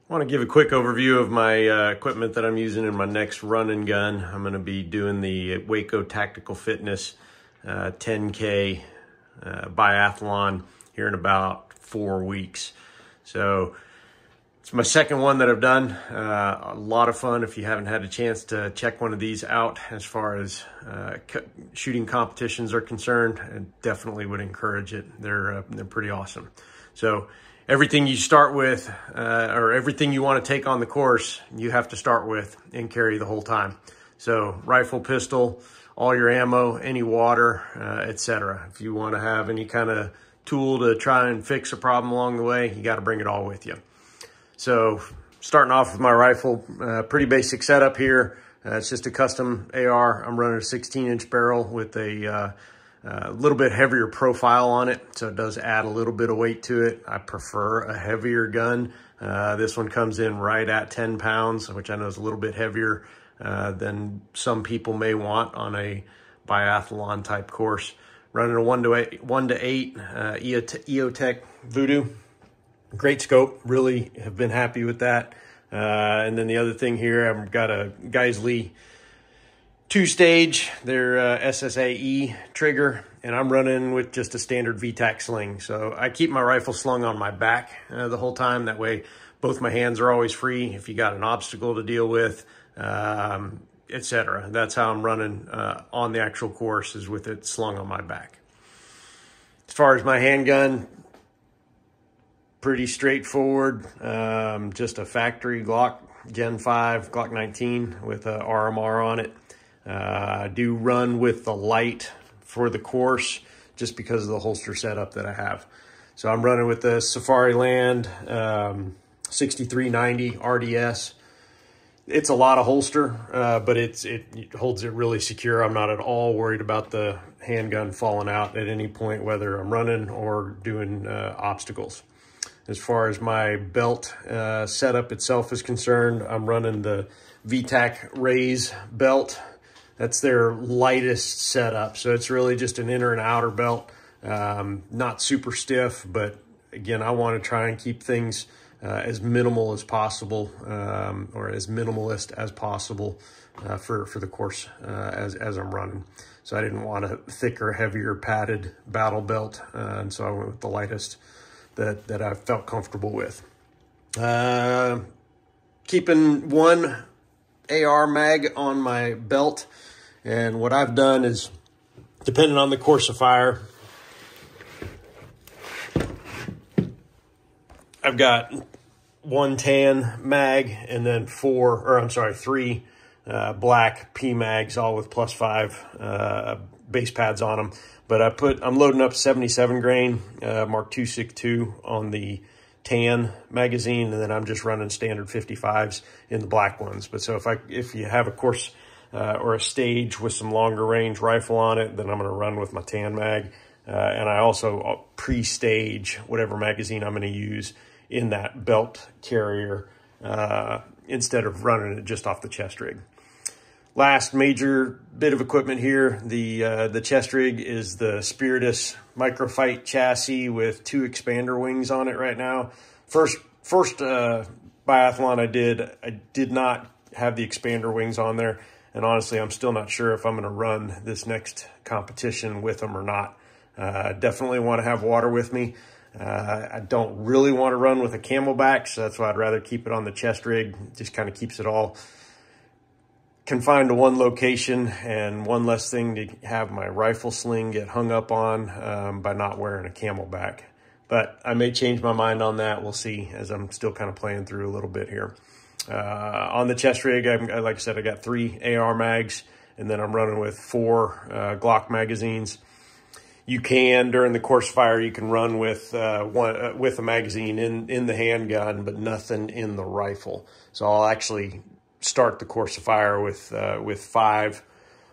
I want to give a quick overview of my equipment that I'm using in my next run and gun. I'm going to be doing the Waco Tactical Fitness 10K biathlon here in about 4 weeks. So it's my second one that I've done. A lot of fun. If you haven't had a chance to check one of these out as far as shooting competitions are concerned, I definitely would encourage it. They're pretty awesome. So everything you start with, or everything you want to take on the course, you have to start with and carry the whole time. So rifle, pistol, all your ammo, any water, etc. If you want to have any kind of tool to try and fix a problem along the way, you got to bring it all with you. So starting off with my rifle, pretty basic setup here. It's just a custom AR. I'm running a 16-inch barrel with a little bit heavier profile on it, so it does add a little bit of weight to it. I prefer a heavier gun. This one comes in right at 10 pounds, which I know is a little bit heavier than some people may want on a biathlon type course. Running a 1 to 8 EOTech Voodoo. Great scope, really have been happy with that. And then the other thing here, I've got a Geissele 2-stage, their SSAE trigger, and I'm running with just a standard VTAC sling. So I keep my rifle slung on my back the whole time. That way both my hands are always free if you got an obstacle to deal with, etc. That's how I'm running on the actual course, is with it slung on my back. As far as my handgun, pretty straightforward. Just a factory Glock Gen 5, Glock 19 with a RMR on it. I do run with the light for the course just because of the holster setup that I have. So I'm running with the Safariland 6390 RDS. It's a lot of holster, but it holds it really secure. I'm not at all worried about the handgun falling out at any point, whether I'm running or doing obstacles. As far as my belt setup itself is concerned, I'm running the VTAC Raise belt. That's their lightest setup. So it's really just an inner and outer belt. Not super stiff, but again, I want to try and keep things as minimal as possible, or as minimalist as possible for the course as I'm running. So I didn't want a thicker, heavier, padded battle belt, and so I went with the lightest that I felt comfortable with. Keeping one AR mag on my belt, and what I've done is, depending on the course of fire, I've got one tan mag and then three black P mags, all with +5 base pads on them. But I'm loading up 77 grain Mark 262 on the tan magazine, and then I'm just running standard 55s in the black ones. But so if you have a course or a stage with some longer range rifle on it, then I'm going to run with my tan mag. And I also pre-stage whatever magazine I'm going to use in that belt carrier instead of running it just off the chest rig. Last major bit of equipment here, the chest rig is the Spiritus Microfight chassis with 2 expander wings on it right now. First biathlon I did not have the expander wings on there, and honestly, I'm still not sure if I'm going to run this next competition with them or not. Definitely want to have water with me. I don't really want to run with a Camelback, so that's why I'd rather keep it on the chest rig. Just kind of keeps it all confined to one location, and one less thing to have my rifle sling get hung up on by not wearing a Camelback. But I may change my mind on that. We'll see, as I'm still kind of playing through a little bit here. On the chest rig, like I said, I got 3 AR mags, and then I'm running with 4 Glock magazines. You can, during the course fire, you can run with with a magazine in the handgun, but nothing in the rifle. So I'll actually start the course of fire with 5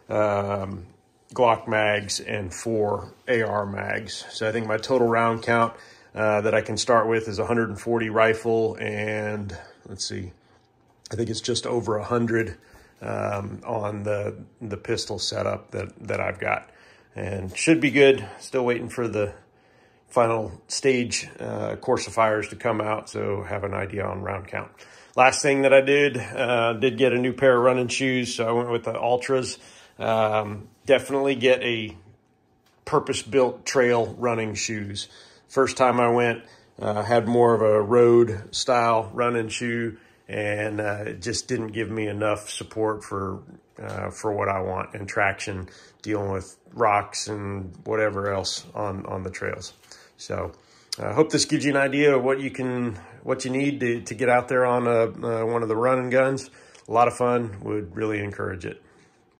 Glock mags and 4 AR mags. So I think my total round count that I can start with is 140 rifle, and let's see, I think it's just over 100 on the pistol setup that I've got. And should be good. Still waiting for the final stage coursifers to come out, so have an idea on round count. Last thing that I did get a new pair of running shoes, so I went with the Altras. Definitely get a purpose-built trail running shoes. First time I went, had more of a road style running shoe, and it just didn't give me enough support for what I want, and traction, dealing with rocks and whatever else on the trails. So I hope this gives you an idea of what you need to get out there on one of the run and guns. A lot of fun. Would really encourage it.